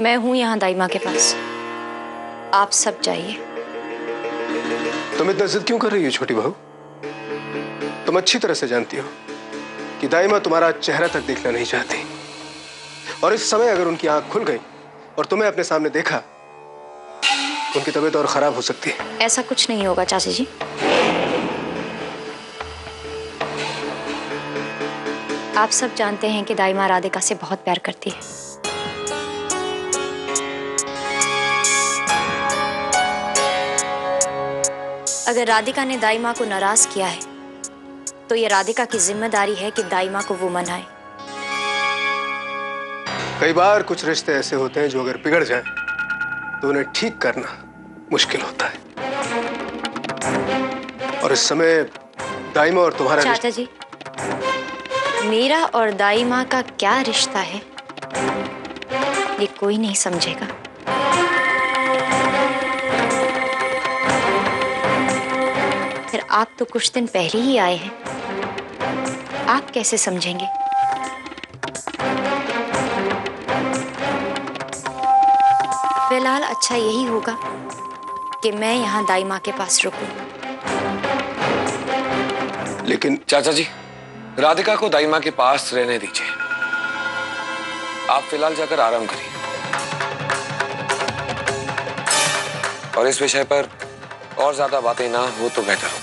मैं हूं यहाँ दाई के पास, आप सब जाइए। तुम इतना जिद क्यों कर रही हो छोटी बहू? तुम अच्छी तरह से जानती हो कि दाई माँ तुम्हारा चेहरा तक देखना नहीं चाहती, और इस समय अगर उनकी आंख खुल गई और तुम्हें अपने सामने देखा, उनकी तबीयत और खराब हो सकती है। ऐसा कुछ नहीं होगा चाची जी। आप सब जानते हैं कि दाई माँ राधिका से बहुत प्यार करती है। अगर राधिका ने दाई माँ को नाराज किया है तो ये राधिका की जिम्मेदारी है कि दाई माँ को वो मनाए। कई बार कुछ रिश्ते ऐसे होते हैं जो अगर बिगड़ जाएं तो उन्हें ठीक करना मुश्किल होता है, और इस समय दाई माँ और तुम्हारा चाचा जी, मेरा और दाई माँ का क्या रिश्ता है ये कोई नहीं समझेगा। फिर आप तो कुछ दिन पहले ही आए हैं, आप कैसे समझेंगे? फिलहाल अच्छा यही होगा कि मैं यहाँ दाई माँ के पास रुकूं। लेकिन चाचा जी, राधिका को दाई माँ के पास रहने दीजिए। आप फिलहाल जाकर आराम करिए, और इस विषय पर और ज्यादा बातें ना हो तो बेहतर होगा।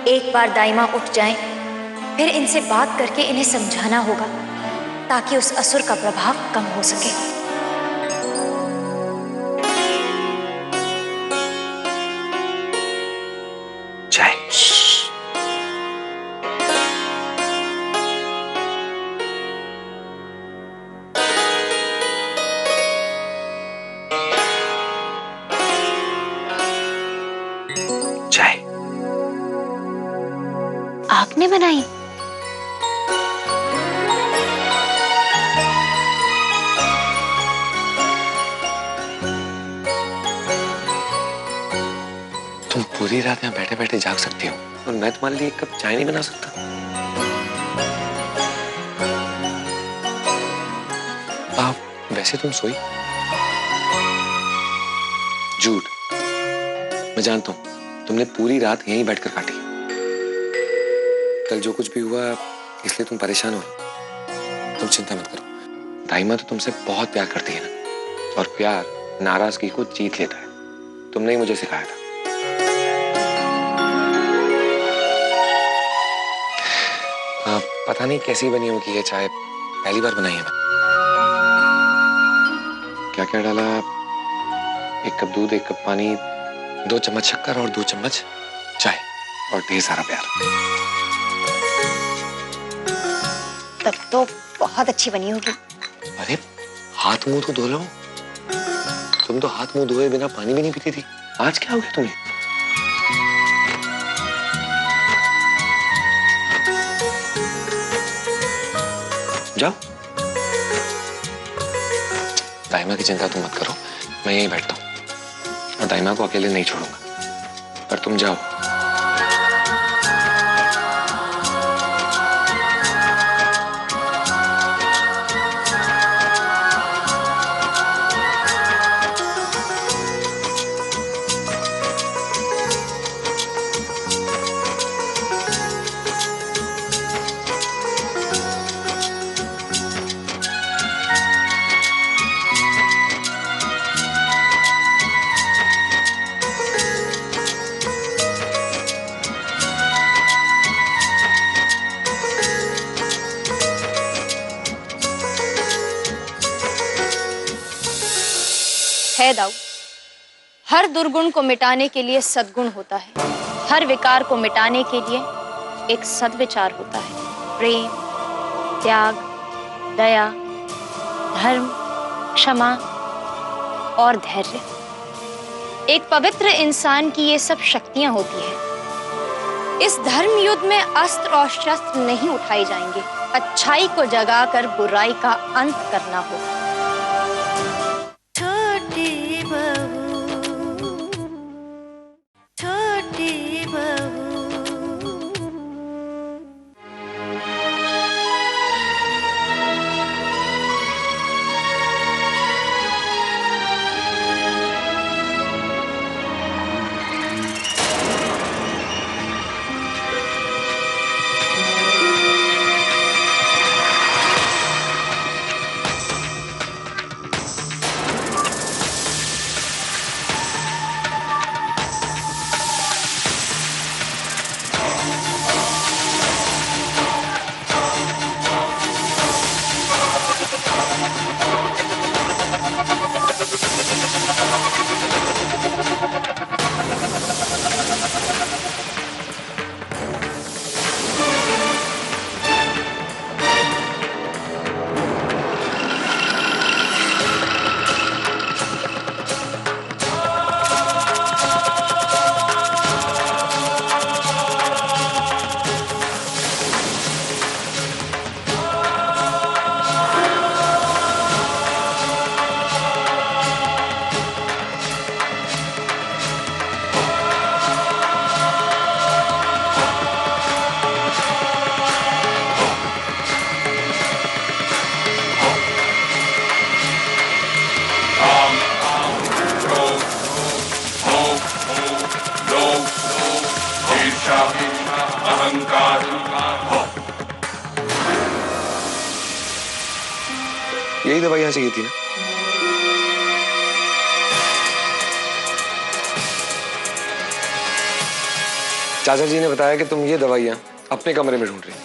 एक बार दाई माँ उठ जाएं, फिर इनसे बात करके इन्हें समझाना होगा ताकि उस असुर का प्रभाव कम हो सके। चाय। चाय आपने बनाई? तुम पूरी रात यहाँ बैठे बैठे जाग सकती हो, और मैं तुम्हारे लिए एक कप चाय नहीं बना सकता? आप वैसे तुम सोई? झूठ। मैं जानता हूं तुमने पूरी रात यहीं बैठकर काटी। कल जो कुछ भी हुआ इसलिए तुम परेशान हो। तुम चिंता मत करो, दाई माँ तो तुमसे बहुत प्यार करती है ना, और प्यार नाराजगी को जीत लेता है। तुमने ही मुझे सिखाया था। पता नहीं कैसी बनी होगी ये चाय, पहली बार बनाई है मैं। क्या क्या डाला? 1 कप दूध, 1 कप पानी, 2 चम्मच शक्कर और 2 चम्मच चाय, और ढेर सारा प्यार। तब तो बहुत अच्छी बनी होगी। अरे हाथ मुंह तो धो लो। तुम तो हाथ मुंह धोए बिना पानी भी नहीं पीती थी, आज क्या हो गया तुम्हें? जाओ। दाई माँ की चिंता तुम मत करो, मैं यहीं बैठता हूँ, और दाई माँ को अकेले नहीं छोड़ूंगा। पर तुम जाओ। है दाऊ, हर दुर्गुण को मिटाने के लिए सद्गुण होता है, हर विकार को मिटाने के लिए एक सद्विचार होता है। प्रेम, त्याग, दया, धर्म, क्षमा और धैर्य। एक पवित्र इंसान की ये सब शक्तियां होती हैं। इस धर्म युद्ध में अस्त्र और शस्त्र नहीं उठाए जाएंगे, अच्छाई को जगाकर बुराई का अंत करना होगा। छोटी बहू, छोटी बहू। यही दवाई यहाँ चाहिए थी ना? चाचा जी ने बताया कि तुम ये दवाइयाँ अपने कमरे में ढूंढ रही हो।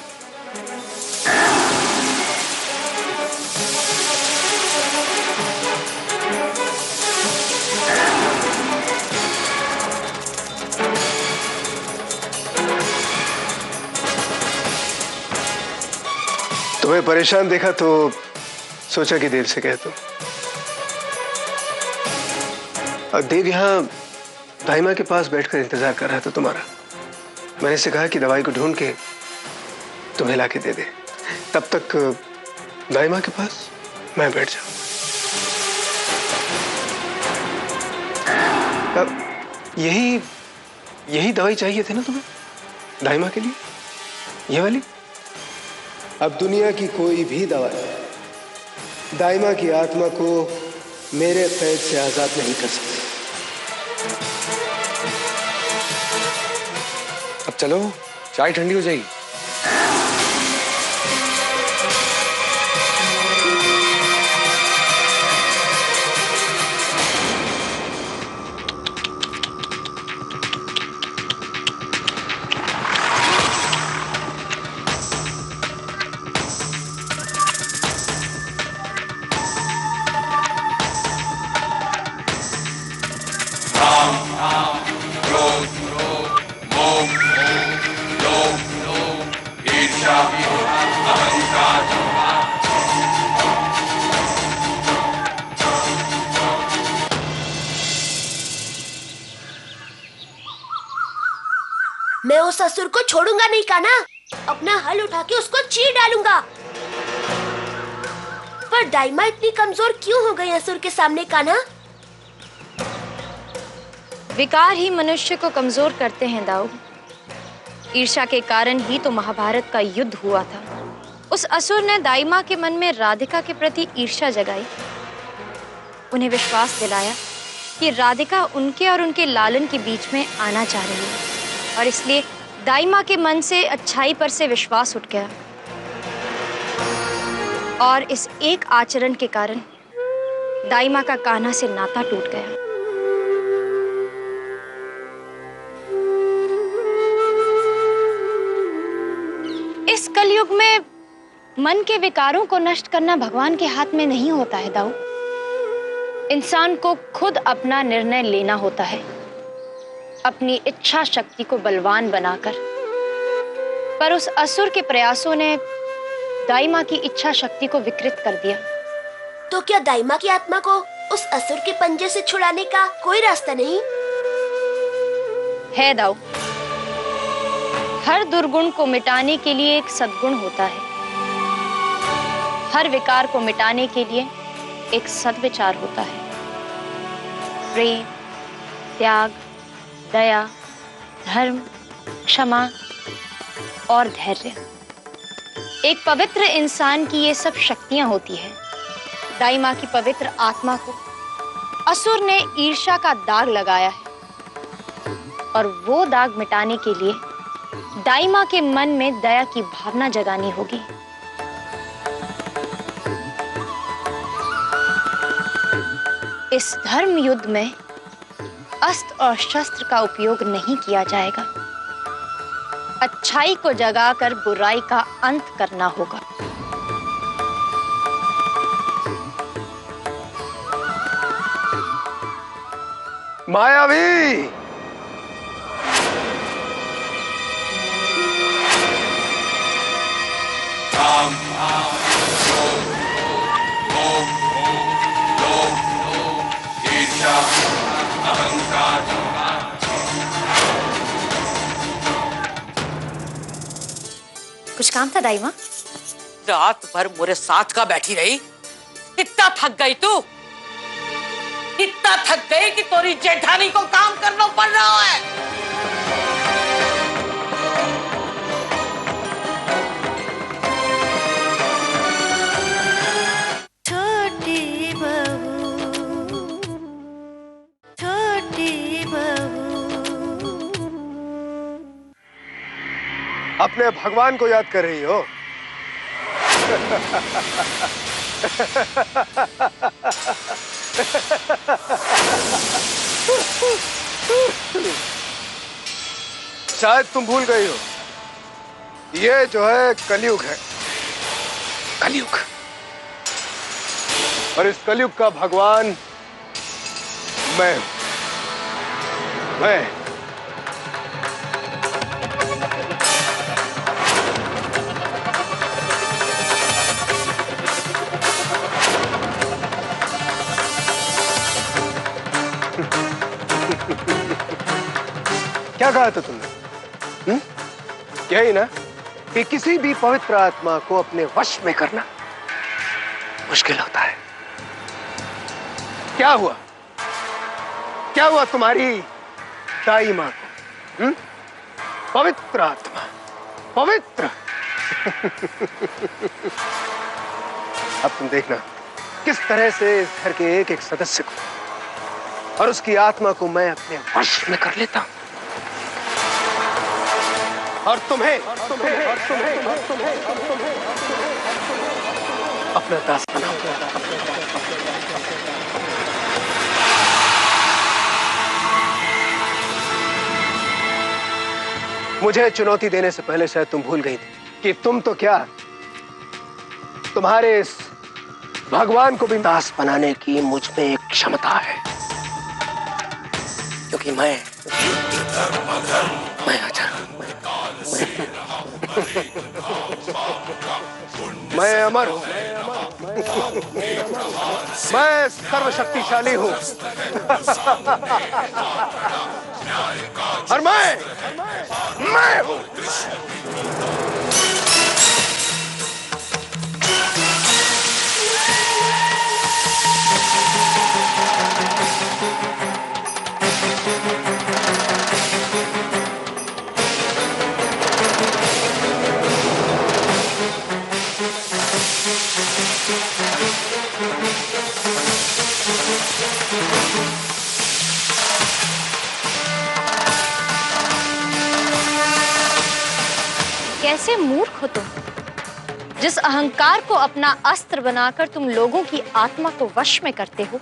तुम्हें परेशान देखा तो सोचा कि देव से कह दूं। और देव यहाँ दाइमा के पास बैठकर इंतजार कर रहा था तुम्हारा। मैंने इसे कहा कि दवाई को ढूंढ के तुम्हें लाके दे दे, तब तक दाइमा के पास मैं बैठ जाऊं। अब यही दवाई चाहिए थी ना तुम्हें दाइमा के लिए, ये वाली? अब दुनिया की कोई भी दवाई दाइमा की आत्मा को मेरे कैद से आजाद नहीं कर सकती। अब चलो, चाय ठंडी हो जाएगी। मैं उस असुर को छोड़ूंगा नहीं कान्हा, अपना हल उठा के उसको चीर डालूंगा। पर दाइमा इतनी कमजोर क्यों हो गई असुर के सामने कान्हा? विकार ही मनुष्य को कमजोर करते हैं दाऊ। ईर्ष्या के कारण ही तो महाभारत का युद्ध हुआ था। उस असुर ने दाइमा के मन में राधिका के प्रति ईर्ष्या जगाई, उन्हें विश्वास दिलाया कि राधिका उनके और उनके लालन के बीच में आना चाह रही है, और इसलिए दाइमा के मन से अच्छाई पर से विश्वास उठ गया। और इस एक आचरण के कारण दाइमा का कान्हा से नाता टूट गया। इस कलयुग में मन के विकारों को नष्ट करना भगवान के हाथ में नहीं होता है दाऊ। इंसान को खुद अपना निर्णय लेना होता है, अपनी इच्छा शक्ति को बलवान बनाकर। पर उस असुर के प्रयासों ने दाई माँ की इच्छा शक्ति को विकृत कर दिया। तो क्या दाई माँ की आत्मा को उस असुर के पंजे से छुड़ाने का कोई रास्ता नहीं है? दाऊ, हर दुर्गुण को मिटाने के लिए एक सद्गुण होता है। हर विकार को मिटाने के लिए एक सद्विचार होता है। प्रेम, त्याग, दया, धर्म, क्षमा और धैर्य। एक पवित्र इंसान की ये सब शक्तियां होती है। दाई माँ की पवित्र आत्मा को असुर ने ईर्ष्या का दाग लगाया है, और वो दाग मिटाने के लिए दाई माँ के मन में दया की भावना जगानी होगी। इस धर्म युद्ध में अस्त्र और शस्त्र का उपयोग नहीं किया जाएगा। अच्छाई को जगाकर बुराई का अंत करना होगा। मायावी, कुछ काम था दाई माँ? रात भर मोरे साथ का बैठी रही, इतना थक गई तू? इतना थक गई कि तोरी जेठानी को काम करना पड़ रहा है। छोटी बहू, छोटी बहू। अपने भगवान को याद कर रही हो? शायद तुम भूल गई हो, ये जो है कलयुग है, कलयुग। और इस कलयुग का भगवान मैं हूं। मैं क्या कहा था तुमने? यही ना कि किसी भी पवित्र आत्मा को अपने वश में करना मुश्किल होता है। क्या हुआ? क्या हुआ तुम्हारी दाई मां को? पवित्र आत्मा, पवित्र। अब तुम देखना किस तरह से इस घर के एक एक सदस्य को और उसकी आत्मा को मैं अपने वश में कर लेता हूं। और तुम्हें अपना दास बनाऊंगा। मुझे चुनौती देने से पहले शायद तुम भूल गई थी कि तुम तो क्या, तुम्हारे इस भगवान को भी दास बनाने की मुझ में एक क्षमता है, क्योंकि मैं अजर, मैं अमर हूं, मैं सर्वशक्तिशाली हूं। और मैं हूं। कैसे मूर्ख हो तुम, जिस अहंकार को अपना अस्त्र बनाकर तुम लोगों की आत्मा को वश में करते हो,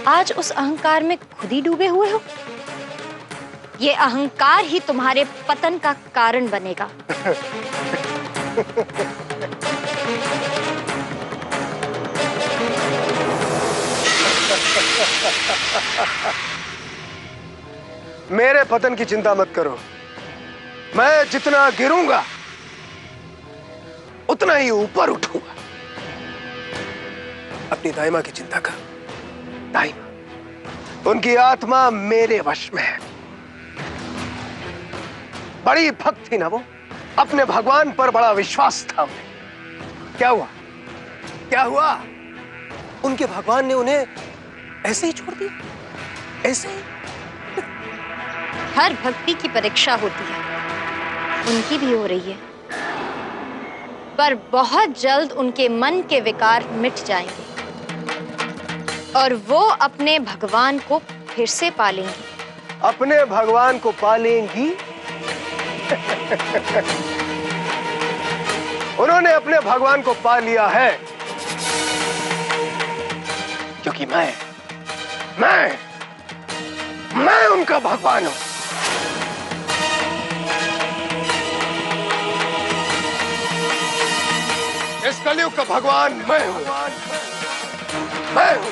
आज उस अहंकार में खुद ही डूबे हुए हो। ये अहंकार ही तुम्हारे पतन का कारण बनेगा। मेरे पतन की चिंता मत करो। मैं जितना गिरूंगा उतना ही ऊपर उठूंगा। अपनी दाइमा की चिंता कर। दाइमा, उनकी आत्मा मेरे वश में है। बड़ी भक्त थी ना वो, अपने भगवान पर बड़ा विश्वास था उन्हें। क्या हुआ? क्या हुआ? उनके भगवान ने उन्हें ऐसे ही छोड़ दिया? ऐसे ही? हर भक्ति की परीक्षा होती है, उनकी भी हो रही है, पर बहुत जल्द उनके मन के विकार मिट जाएंगे और वो अपने भगवान को फिर से पालेंगी। अपने भगवान को पालेंगी? उन्होंने अपने भगवान को पा लिया है, क्योंकि मैं उनका भगवान हूं। इस कलयुग का भगवान मैं हूं। मैं हूं।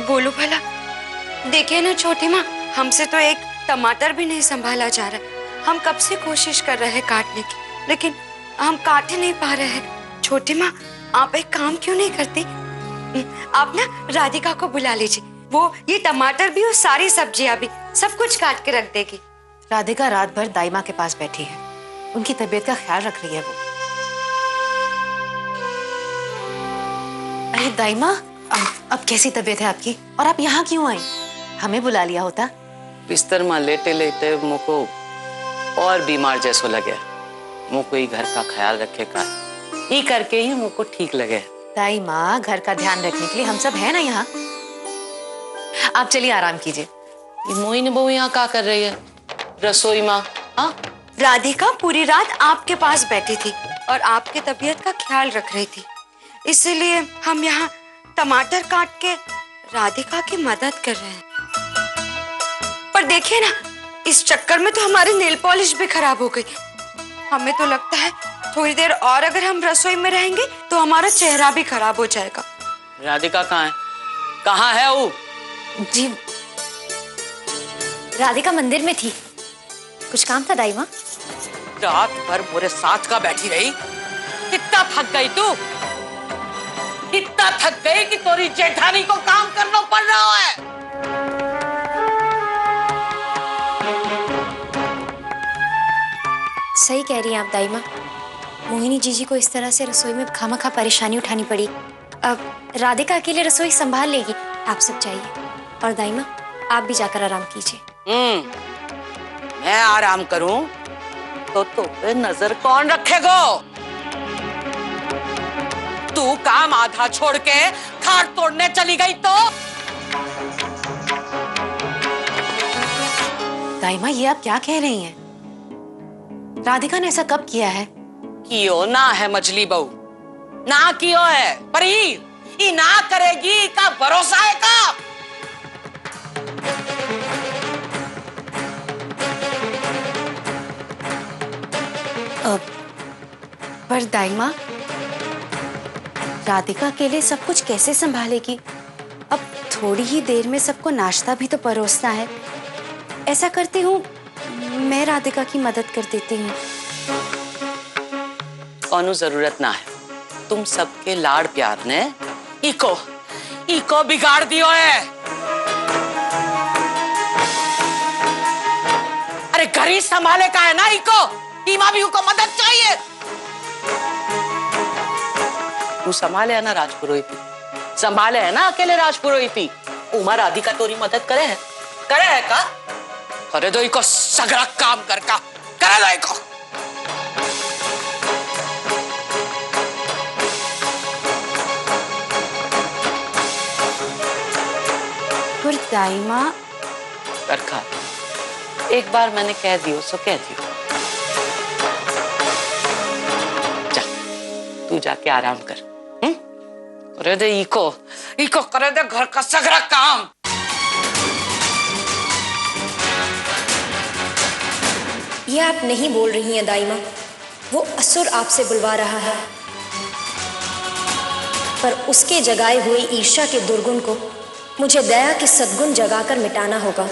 बोलो भला। देखिए ना छोटी माँ, हमसे तो एक टमाटर भी नहीं संभाला जा रहा। हम कब से कोशिश कर रहे हैं काटने की, लेकिन हम काट ही नहीं पा रहे हैं। छोटी माँ, आप एक काम क्यों नहीं करती? आप ना राधिका को बुला लीजिए, वो ये टमाटर भी और सारी सब्जियां भी सब कुछ काट के रख देगी। राधिका रात भर दाइमा के पास बैठी है, उनकी तबीयत का ख्याल रख रही है वो। अरे दाइमा, अब कैसी तबीयत है आपकी? और आप यहाँ क्यों आई? हमें बुला लिया होता। बिस्तर में लेटे लेटे मुझको और बीमार जैसो लगे। मुझको ही घर का ख्याल रखे का ये करके ही मुझको ठीक लगे। दाइमा, घर का ध्यान रखने के लिए हम सब है ना यहाँ। आप चलिए आराम कीजिए। ये मोहिनी बहू यहाँ क्या कर रही है रसोई में? हाँ, राधिका पूरी रात आपके पास बैठी थी और आपके तबीयत का ख्याल रख रही थी, इसीलिए हम यहाँ टमाटर काट के राधिका की मदद कर रहे हैं। पर देखिए ना, इस चक्कर में तो हमारी नेल पॉलिश भी खराब हो गई। हमें तो लगता है थोड़ी देर और अगर हम रसोई में रहेंगे तो हमारा चेहरा भी खराब हो जाएगा। राधिका कहाँ है? कहाँ है वो? जी, राधिका मंदिर में थी, कुछ काम था दाइमा। रात भर मेरे साथ का बैठी रही। कितना थक गई तू? इतना थक गई कि तोरी जेठानी को काम करना पड़ रहा है। सही कह रही हैं आप दाइमा, मोहिनी जीजी को इस तरह से रसोई में खामखा परेशानी उठानी पड़ी। अब राधिका अकेले रसोई संभाल लेगी, आप सब जाइए। और दाइमा, आप भी जाकर आराम कीजिए। मैं आराम करूं तो पे नजर कौन रखेगा? तू काम आधा छोड़ के खाट तोड़ने चली गई तो? दाइमा, ये आप क्या कह रही हैं? राधिका ने ऐसा कब किया है? कियो ना है मछली बहू, ना कियो है, पर ये ना करेगी का भरोसा है का? पर दाइमा, राधिका के लिए सब कुछ कैसे संभालेगी? अब थोड़ी ही देर में सबको नाश्ता भी तो परोसना है। ऐसा करती हूँ, मैं राधिका की मदद कर देती हूँ। कौनो जरूरत ना है, तुम सबके लाड़ प्यार ने इको बिगाड़ दियो है। अरे घर ही संभाले का है ना इको, ईमा भी उको मदद चाहिए। तू संभाले है ना राजपुरोहित, संभाले है ना अकेले राजपुरोहिती। उमर आदि का तोरी मदद करे है का? करे दो इको सगरा काम कर का, करे दो इको। पर दाइमा रखा, एक बार मैंने कह दियो सो कह दियो। जा तू जाके आराम कर। करे दे इको करे दे घर का सगरा काम। ये आप नहीं बोल रही हैं दाइमा, वो असुर आपसे बुलवा रहा है। पर उसके जगाए हुए ईर्ष्या के दुर्गुण को मुझे दया के सद्गुण जगाकर मिटाना होगा।